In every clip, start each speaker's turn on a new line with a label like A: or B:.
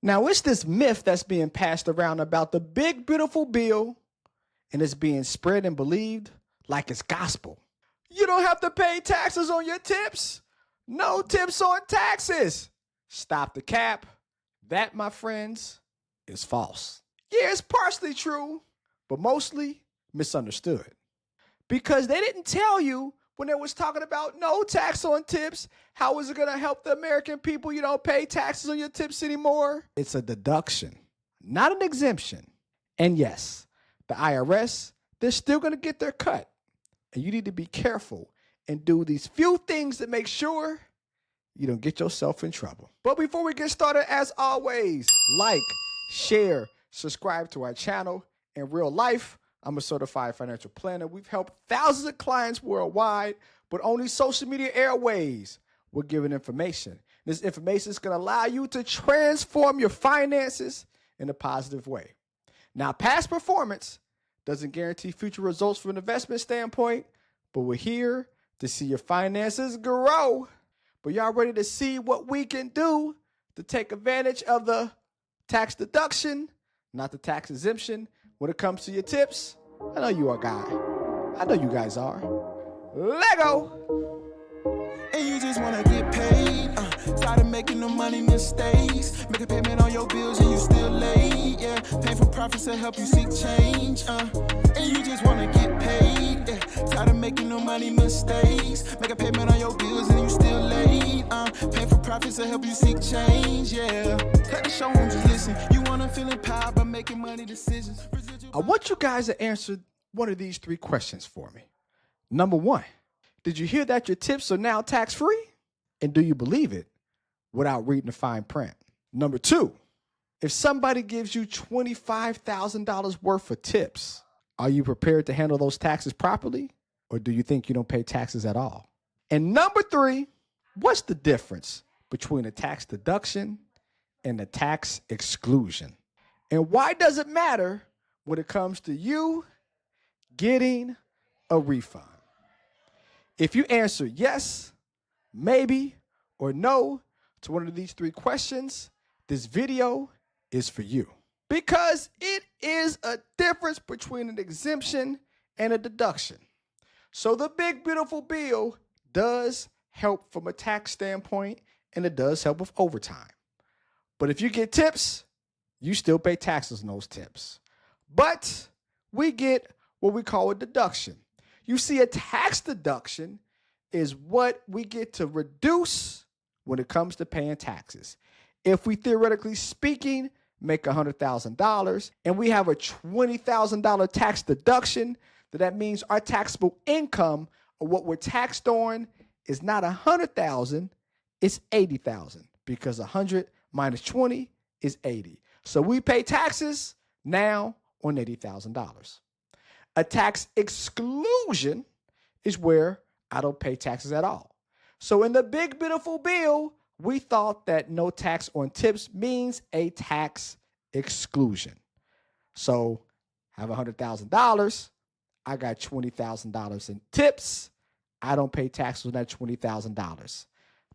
A: Now, it's this myth that's being passed around about the big, beautiful bill, and it's being spread and believed like it's gospel. You don't have to pay taxes on your tips. No tips on taxes. Stop the cap. That, my friends, is false. Yeah, it's partially true, but mostly misunderstood. Because they didn't tell you when they was talking about no tax on tips, how is it going to help the American people? You don't pay taxes on your tips anymore. It's a deduction, not an exemption. And yes, the IRS, they're still going to get their cut. And you need to be careful and do these few things to make sure you don't get yourself in trouble. But before we get started, as always, like, share, subscribe to our channel. In real life, I'm a certified financial planner. We've helped thousands of clients worldwide, but only social media airways we're giving information. This information is going to allow you to transform your finances in a positive way. Now, past performance doesn't guarantee future results from an investment standpoint, but we're here to see your finances grow. But y'all ready to see what we can do to take advantage of the tax deduction, not the tax exemption, when it comes to your tips? I know you are a guy. I know you guys are. Lego!
B: And you just wanna get paid, started making no money mistakes, make a payment on your bills and you still late, yeah, paying for profits to help you seek change, and you just wanna get paid, yeah, started making no money mistakes, make a payment on your bills and you still late, paying for profits to help you seek change, yeah, cut the show and just listen, you wanna feel empowered by making money decisions.
A: I want you guys to answer one of these three questions for me. Number one, did you hear that your tips are now tax-free? And do you believe it without reading the fine print? Number two, if somebody gives you $25,000 worth of tips, are you prepared to handle those taxes properly? Or do you think you don't pay taxes at all? And number three, what's the difference between a tax deduction and a tax exclusion? And why does it matter when it comes to you getting a refund? If you answer yes, maybe, or no to one of these three questions, this video is for you. Because it is a difference between an exemption and a deduction. So the big, beautiful bill does help from a tax standpoint, and it does help with overtime. But if you get tips, you still pay taxes on those tips. But we get what we call a deduction. You see, a tax deduction is what we get to reduce when it comes to paying taxes. If we, theoretically speaking, make $100,000 and we have a $20,000 tax deduction, that means our taxable income, or what we're taxed on, is not $100,000, it's $80,000, because 100 minus 20 is 80. So we pay taxes now on $80,000. A tax exclusion is where I don't pay taxes at all. So in the big, beautiful bill, we thought that no tax on tips means a tax exclusion. So I have $100,000. I got $20,000 in tips. I don't pay taxes on that $20,000.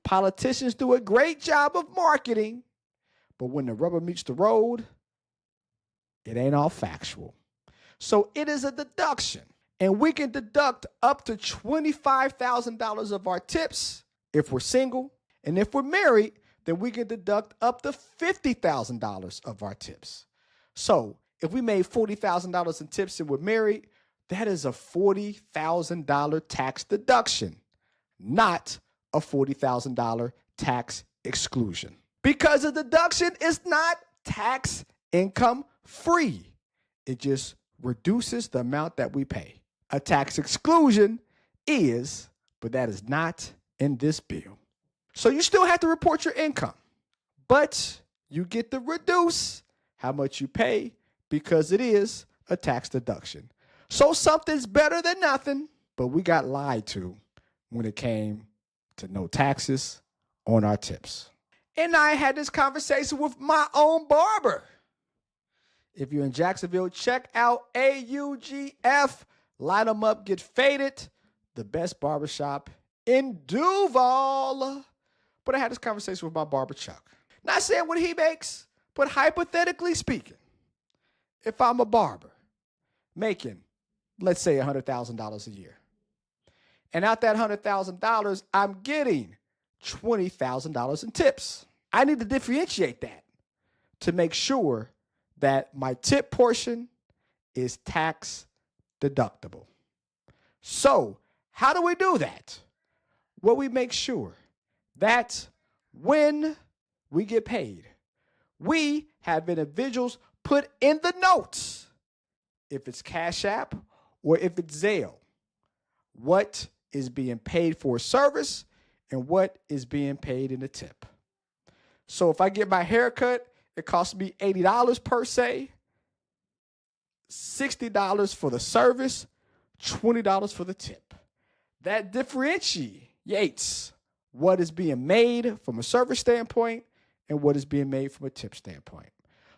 A: Politicians do a great job of marketing, but when the rubber meets the road, it ain't all factual. So it is a deduction, and we can deduct up to $25,000 of our tips if we're single, and if we're married, then we can deduct up to $50,000 of our tips. So if we made $40,000 in tips and we're married, that is a $40,000 tax deduction, not a $40,000 tax exclusion. Because a deduction is not tax income free. It just reduces the amount that we pay. A tax exclusion is, but that is not in this bill. So you still have to report your income, but you get to reduce how much you pay because it is a tax deduction. So something's better than nothing, but we got lied to when it came to no taxes on our tips. And I had this conversation with my own barber. If you're in Jacksonville, check out AUGF. Line them up, get faded. The best barbershop in Duval. But I had this conversation with my barber, Chuck. Not saying what he makes, But hypothetically speaking, if I'm a barber making, let's say, $100,000 a year, and out that $100,000, I'm getting $20,000 in tips, I need to differentiate that to make sure that my tip portion is tax deductible. So, how do we do that? Well, we make sure that when we get paid, we have individuals put in the notes, if it's Cash App or if it's Zelle, what is being paid for a service and what is being paid in a tip. So if I get my haircut, it costs me $80 per se, $60 for the service, $20 for the tip. That differentiates what is being made from a service standpoint and what is being made from a tip standpoint.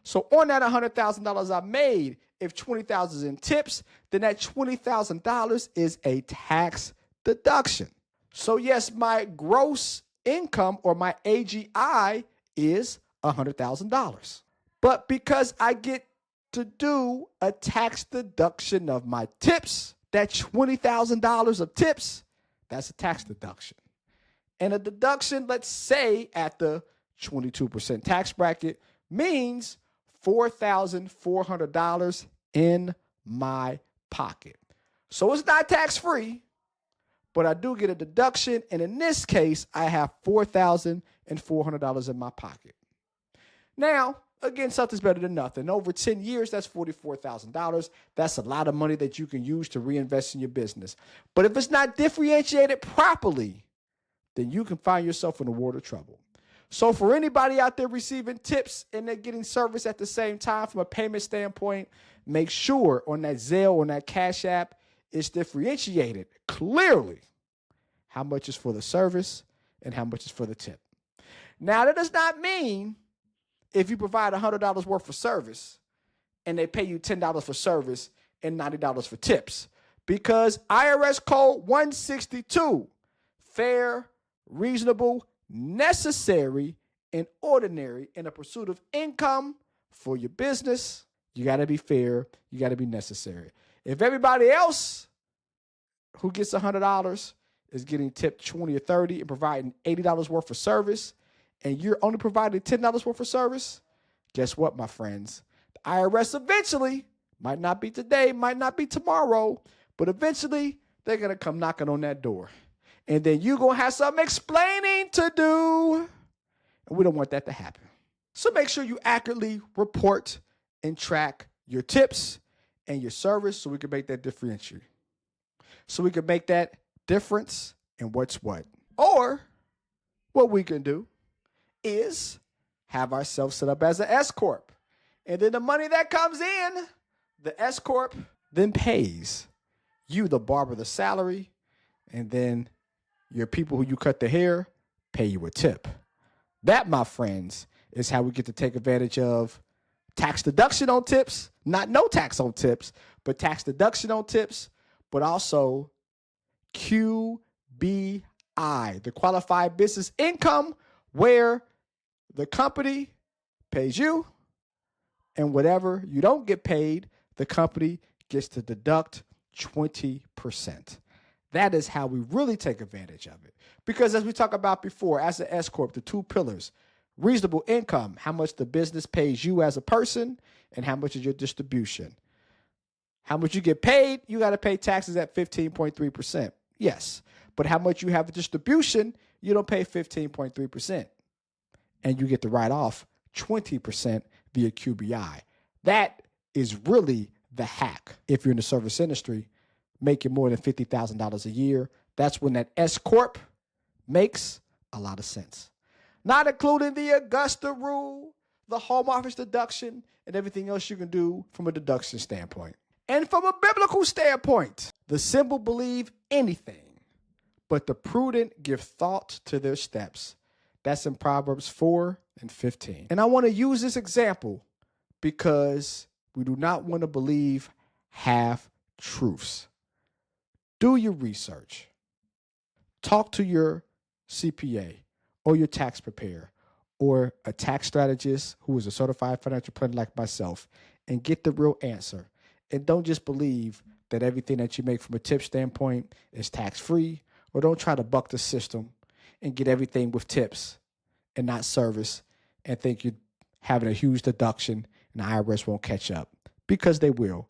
A: So on that $100,000 I made, if $20,000 is in tips, then that $20,000 is a tax deduction. So yes, my gross income or my AGI is $100,000. But because I get to do a tax deduction of my tips, that $20,000 of tips, that's a tax deduction. And a deduction, let's say at the 22% tax bracket, means $4,400 in my pocket. So it's not tax-free, but I do get a deduction. And in this case, I have $4,400 in my pocket. Now, again, something's better than nothing. Over 10 years, that's $44,000. That's a lot of money that you can use to reinvest in your business. But if it's not differentiated properly, then you can find yourself in a world of trouble. So for anybody out there receiving tips and they're getting service at the same time from a payment standpoint, make sure on that Zelle or on that Cash App, it's differentiated clearly how much is for the service and how much is for the tip. Now, that does not mean if you provide $100 worth of service and they pay you $10 for service and $90 for tips, because IRS Code 162, fair, reasonable, necessary, and ordinary in the pursuit of income for your business, you got to be fair, you got to be necessary. If everybody else who gets $100 is getting tipped 20 or 30 and providing $80 worth of service, and you're only providing $10 worth of service, guess what, my friends? The IRS eventually, might not be today, might not be tomorrow, but eventually they're going to come knocking on that door. And then you're going to have some explaining to do. And we don't want that to happen. So make sure you accurately report and track your tips and your service so we can make that differential. So we can make that difference in what's what. Or what we can do is have ourselves set up as an s-corp. And then the money that comes in, the s-corp then pays you, the barber, the salary, and then your people who you cut the hair pay you a tip. That, my friends, is how we get to take advantage of tax deduction on tips, not no tax on tips, but tax deduction on tips, but also QBI, the qualified business income, where the company pays you, and whatever you don't get paid, the company gets to deduct 20%. That is how we really take advantage of it. Because as we talked about before, as an S-corp, the two pillars, reasonable income, how much the business pays you as a person, and how much is your distribution. How much you get paid, you got to pay taxes at 15.3%. Yes. But how much you have a distribution, you don't pay 15.3%. And you get to write off 20% via QBI. That is really the hack. If you're in the service industry, making more than $50,000 a year, that's when that S-corp makes a lot of sense. Not including the Augusta rule, the home office deduction, and everything else you can do from a deduction standpoint. And from a biblical standpoint, the simple believe anything, but the prudent give thought to their steps. That's in Proverbs 4:15. And I want to use this example because we do not want to believe half truths. Do your research. Talk to your CPA or your tax preparer or a tax strategist who is a certified financial planner like myself and get the real answer. And don't just believe that everything that you make from a tip standpoint is tax-free, or don't try to buck the system and get everything with tips and not service and think you're having a huge deduction and the IRS won't catch up, because they will.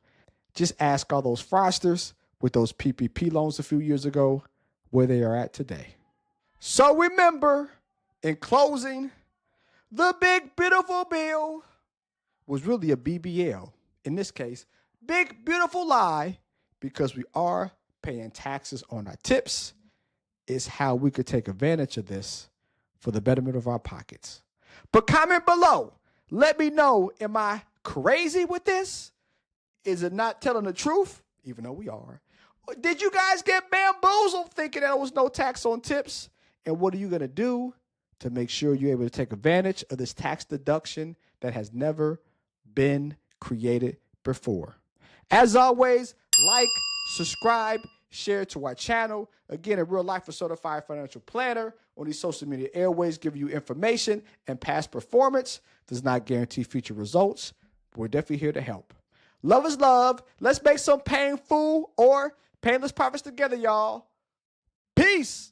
A: Just ask all those fraudsters with those PPP loans a few years ago where they are at today. So remember, in closing, the big beautiful bill was really a BBL. In this case, big beautiful lie, because we are paying taxes on our tips. Is how we could take advantage of this for the betterment of our pockets. But comment below. Let me know, am I crazy with this? Is it not telling the truth? Even though we are. Did you guys get bamboozled thinking there was no tax on tips? And what are you going to do to make sure you're able to take advantage of this tax deduction that has never been created before? As always, like, subscribe, share to our channel. Again, in real life, a certified financial planner on these social media airways, give you information, and past performance does not guarantee future results. We're definitely here to help. Love is love. Let's make some painful or painless profits together, y'all. Peace.